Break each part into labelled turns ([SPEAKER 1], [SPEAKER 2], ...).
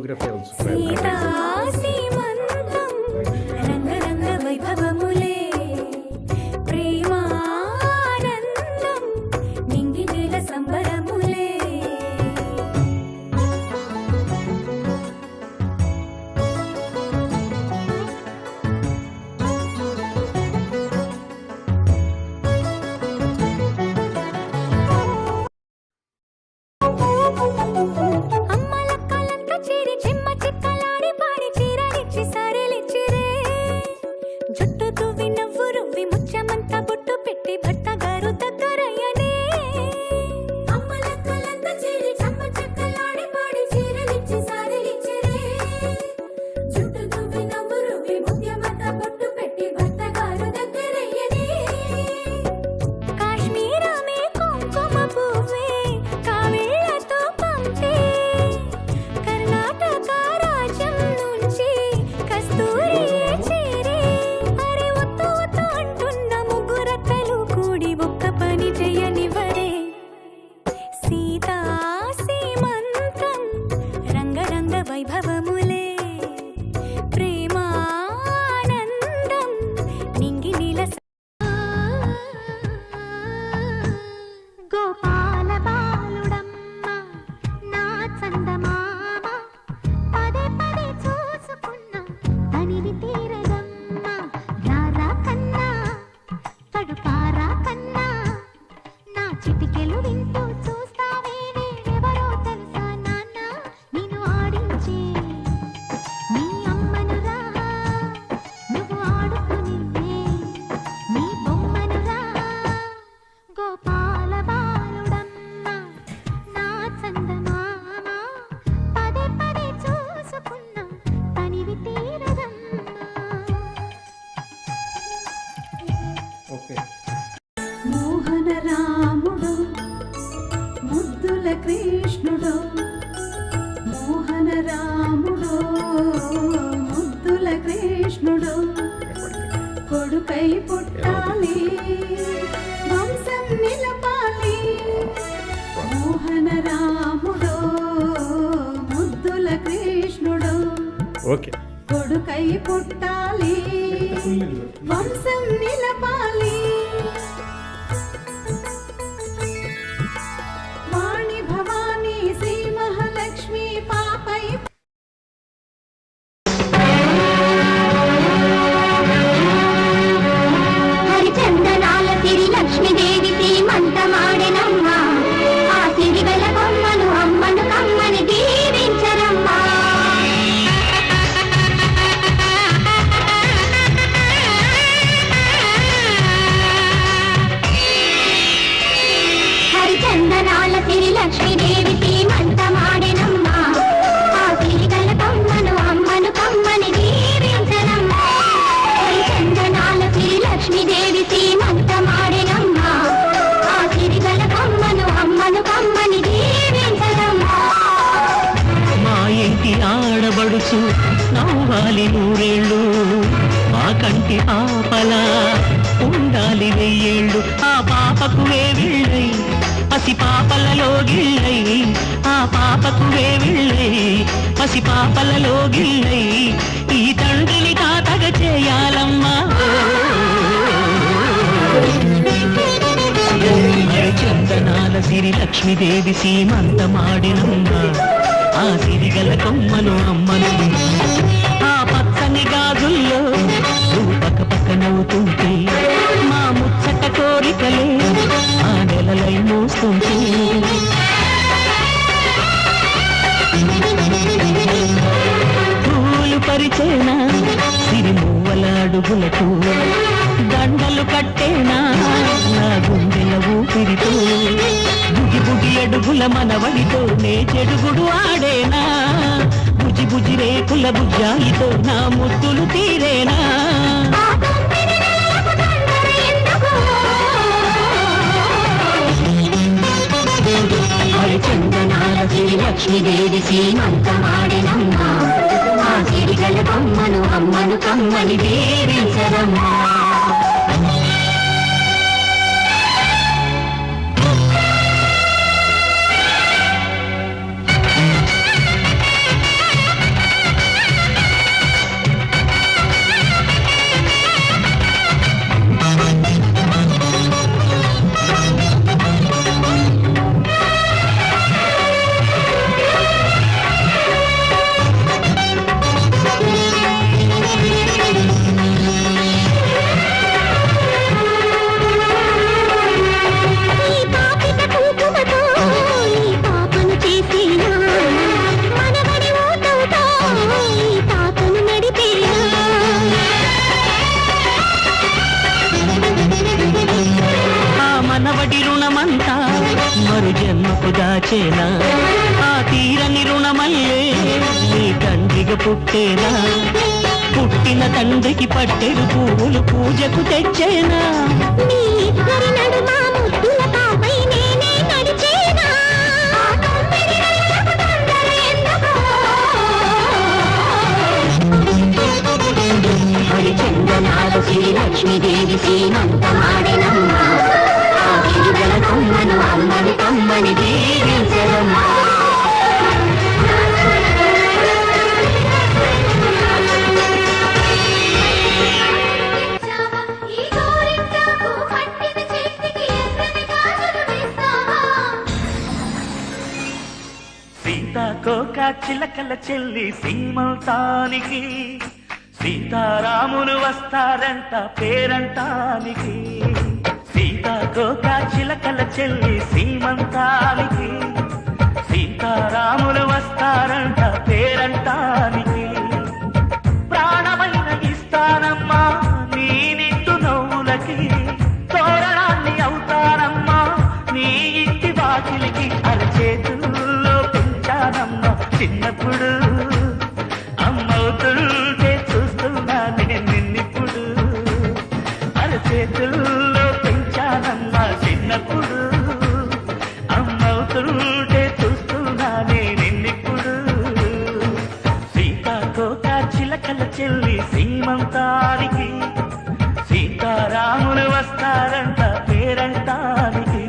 [SPEAKER 1] Choreography also.
[SPEAKER 2] Sita సీమంతం రంగరంగ వైభవములే ప్రేమానందం నింగి నేల సంబరములే. అమ్మలక్కలంతా చేరి చెమ్మ చిక్కలాడి పాడి చీరలిచ్చి సారెలిచ్చిరే. జుట్టు దువ్వి నవ్వు రువ్వి ముత్యమంతా బొట్టు పెట్టి భర్త గారు దగ్గరయ్యనే. అమ్మలక్కలంతా చేరి చెమ్మ చిక్కలాడి పాడి చీరలిచ్చి సారెలిచ్చిరే. జుట్టు దువ్వి నవ్వు రువ్వి ముత్యమంతా బొట్టు పెట్టి భర్త గారు దగ్గరయ్యనే. కాశ్మీరమే కుంకుమ పువ్వే కావిళ్ళతో పంపే. కర్ణాటక రాజ్యం నుంచి కస్తూరి చేరే. అరే ఒత్తు ఒత్తు అంటున్న ముగ్గురక్కలు కూడి ఒక్క పని చెయ్యనివ్వరే. సీతా సీమంతం రంగరంగ వైభవములే ప్రేమానందం నింగి నీల గోపాల బాలుడమ్మ నా చందమామ పదే పదే చూసుకున్న తనివి తీరదమ్మ. రారా కన్నా కడుపారా కన్నా నా చిటికెలు వింటూ చూస్తావే నేనెవరో తెలుసా నాన్న. నిన్ను ఆడించే నీ అమ్మనురా నువ్వు ఆడుకునివే నీ బొమ్మనురా. గోపాల బాలుడమ్మ నా చందమామ పదే పదే చూసుకున్న తనివి తీరదమ్మ.
[SPEAKER 1] ఓకే.
[SPEAKER 2] మోహన రాముడు ముద్దుల కృష్ణుడు. మోహన రాముడు ముద్దుల కృష్ణుడు కొడుకై పుట్టాలి వంశం నిలపాలి. మోహన రాముడు ముద్దుల కృష్ణుడు
[SPEAKER 1] ఓకే.
[SPEAKER 2] కొడుకై పుట్టాలి వంశం నిలపాలి. వాణి భవానీ శ్రీ మహాలక్ష్మి పాపై
[SPEAKER 3] హరిచందనాల సిరి లక్ష్మీదేవి శ్రీమంతమాడెనమ్మ. ఆ సిరిగల బొమ్మను అమ్మను కమ్మని దీవించరమ్మా. హరిచందనాల సిరి లక్ష్మీదేవి శ్రీమంతమాడెనమ్మ. ఆ సిరిగల బొమ్మను అమ్మను కమ్మని దీవించరమ్మా. హరిచందనాల సిరి లక్ష్మీదేవి శ్రీమంతమాడెనమ్మ. ఆ సిరిగల బొమ్మను అమ్మను కమ్మని దీవించరమ్మా.
[SPEAKER 4] మా ఇంటి ఆడబడుచు నవ్వాలి నూరేళ్ళు, మా కంటి పాపలా ఉండాలి వెయ్యేళ్ళు. ఆ పాపకు వేవిళ్ళై పసి పాపలలో గిళ్ళై. ఆ పాపకు వేవిళ్ళై పసి పాపలలో గిళ్ళై. ఈ తండ్రిని తాతగా చేయాలమ్మా. హరిచందనాల సిరి లక్ష్మీదేవి సీమంతమాడినమ్మ. ఆ సిరిగల కొమ్మను అమ్మను ఆ పచ్చని గాజుల్లో పక్క పక్క నవ్వుతుంటే మా ముచ్చట కోరికలే ఆ నెలలై మోస్తుంటే. పూలు పరిచేనా సిరిమూవల అడుగులకు దండలు కట్టేనా నా గుండెల ఊపిరితో. బుగి బుగి అడుగుల మనవడితో నే చెడుగుడు ఆడేనా. బుజి బుజి రేకుల బుజ్జాయితో నా ముద్దులు తీరేనా. హరిచందనాల శ్రీ లక్ష్మీదేవి సీమంతమాడెనమ్మ. ఆ సిరిగల బొమ్మను అమ్మను కమ్మని దీవించరమ్మా. వలపు దాచేనా ఆ తీరని రుణమల్లే నీ తండ్రిగా పుట్టేనా పుట్టిన తండ్రికి పట్టెడు పువ్వులు పూజకు తెచ్చేనా
[SPEAKER 3] మీ ఇద్దరి నడుమ ముద్దుల పాపై నేనే నడిచేనా ఆ తొమ్మిది నెలలకు తొందర ఎందుకో
[SPEAKER 4] హరిచందనాల శ్రీ లక్ష్మీదేవి సీమంతమాడెనమ్మా ఆ గిరిజల కొమ్మను అమ్మని కమ్మని దీవించరమ్మా
[SPEAKER 2] ఈ గోరింటాకు పట్టిన చేతికి ఎర్రని గాజులు వేస్తావా
[SPEAKER 5] సీతాకోక చిలకల చెల్లి సీమంతానికి సీతారాములు వస్తారంట పేరంటానికి సీతాకోక చిలకల చెల్లి సీమంతానికి సీతారాములు వస్తారంట పేరంటానికి ప్రాణమైన ఇస్తానమ్మా నీ నిండు నవ్వులకి తోరణాన్ని అవుతానమ్మా నీ ఇంటి వాకిలికి అరచేతుల్లో పెంచానమ్మా చిన్నప్పుడు అమ్మవుతుంటే చూస్తున్నా నేను నిన్నిప్పుడు అరచేతుల్లో పెంచానమ్మా చిన్నప్పుడు అమ్మవుతుంటే చూస్తున్నా నేను నిన్నిప్పుడు సీతాకోక చిలకల చెల్లి సీమంతానికి సీతారాములు వస్తారంట పేరంటానికి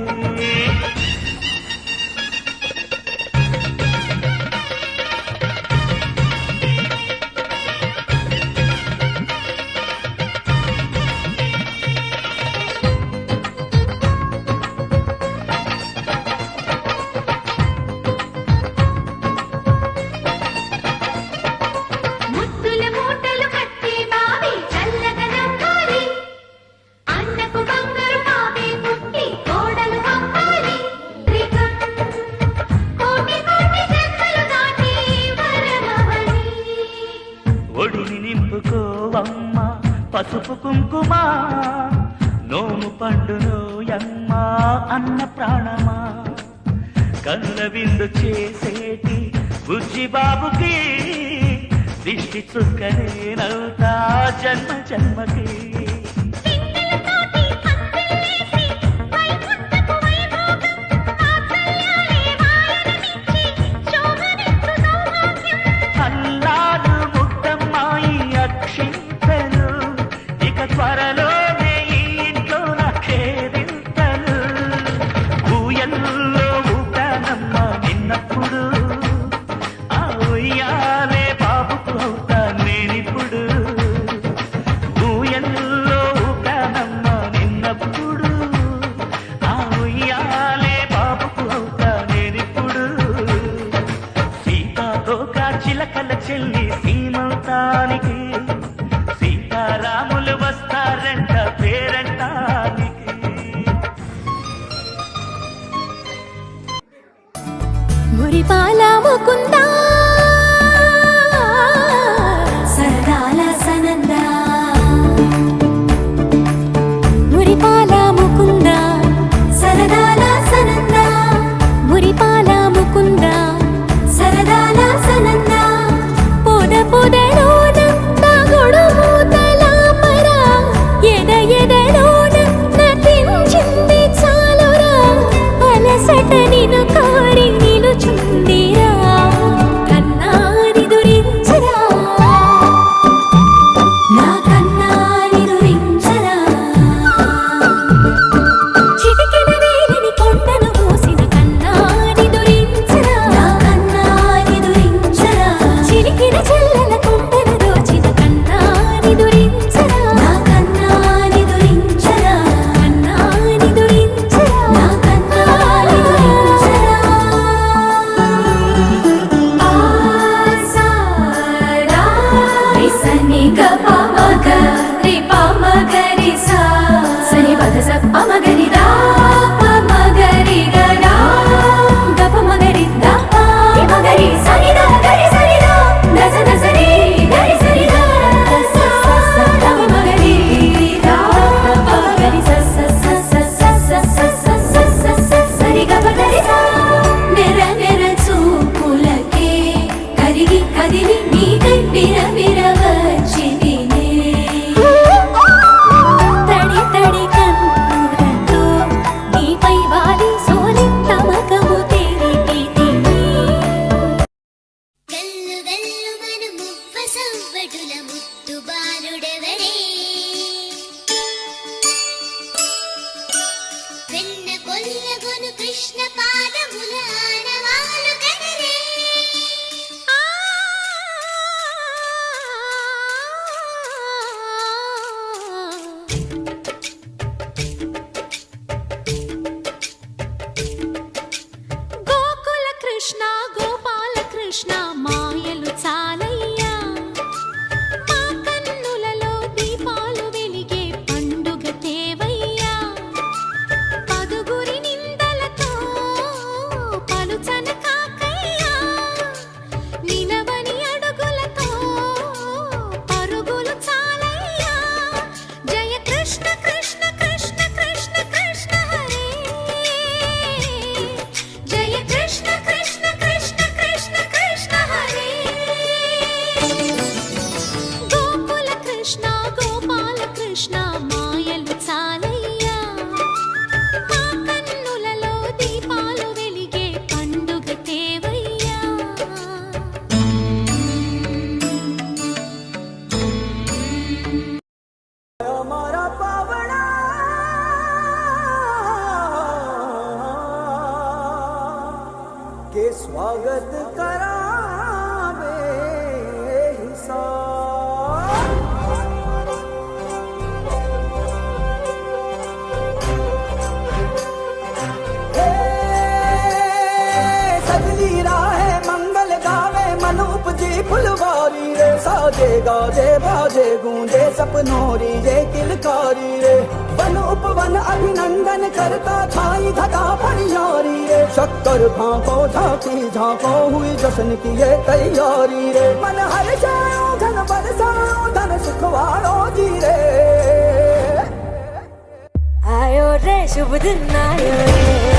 [SPEAKER 2] ముద్దుల మూటలు కట్టి బావి చల్లగా నవ్వాలి అన్నకు బంగారు బావి పుట్టి కోడలు పంపాలి త్రికం కోటి కోటి జన్మలు దాటి వరమవని
[SPEAKER 5] ఒడిని నింపుకోవమ్మ పసుపు కుంకుమ నోము పండును యమ్మ అన్న ప్రాణమా కనుల విందు చేసేటి బుజ్జి బాబుకి దిష్టి చుక్కనేనవుతా జన్మ జన్మకి
[SPEAKER 3] పిన్నెలతోటి పందిళ్ళేసి వైకుంఠపు వైభోగం వాత్సల్యాలే వాయనమిచ్చి శోభనిచ్చు సౌభాగ్యం
[SPEAKER 5] అల్లాడు ముద్దమ్మాయి అక్షింతలు ఇక త్వరలోనే ఈ ఇంట్లో నాకేదింతలు ఊయల్లో ఊటానమ్మ నిన్నప్పుడు ఆ ఉయ్యాలే బాబుకు అవుతా నేనిప్పుడు ఊయల్లో ఊటానమ్మ నిన్నప్పుడు ఆ ఉయ్యాలే బాబుకు అవుతా నేనిప్పుడు సీతాకోక చిలకల చెల్లి సీమంతానికి సీతారాములు వస్తారంట పేరంటానికి
[SPEAKER 2] మురిపాల ముకుందా సరదాల సనందా మురిపాల ముకుందా సరదాల సనందా మురిపాల ముకుందా సరదాల సనందా పొద పొదలోన తాగుడు మూతల మరా ఎద ఎదలోన నటించింది చాలురా అలసట నిన్ను కోరి నిలుచుందిరా కృష్ణ పాదముల ఆనవాలు కదరే
[SPEAKER 3] గోకుల కృష్ణ గోపాల కృష్ణ మాయలు చాలయ్యా మా కన్నులలో దీపాలు వెలిగే పండుగ తేవయ్యా పదుగురి నిందలతో పలుచన కాకయ్యా నిలవని అడుగులతో పరుగులు చాలయ్యా జయ కృష్ణ కృష్ణ కృష్ణ కృష్ణ కృష్ణ హరే జయ కృష్ణ కృష్ణ కృష్ణ కృష్ణ కృష్ణ హరే గోకుల కృష్ణ గోపాల కృష్ణ మాయలు చాలయ్యా మా కన్నులలో దీపాలు వెలిగే పండుగ తేవయ్యా
[SPEAKER 6] हमारा पावड़ा के स्वागत करावे सजली राह मंगल गावे मन उपजी फुलवारी रे साजे गाजे बाजे गूंजे सपनोरी रे किलकारी रे वन उपवन अभिनंदन करता छाई घटा परियारी रे शक्कर भांको झांकी झांको हुई जश्न की ये तैयारी रे मन हर जाओ धन बरसाओ धन सुखवारो जी रे
[SPEAKER 3] आयो रे शुभ दिन आयो रे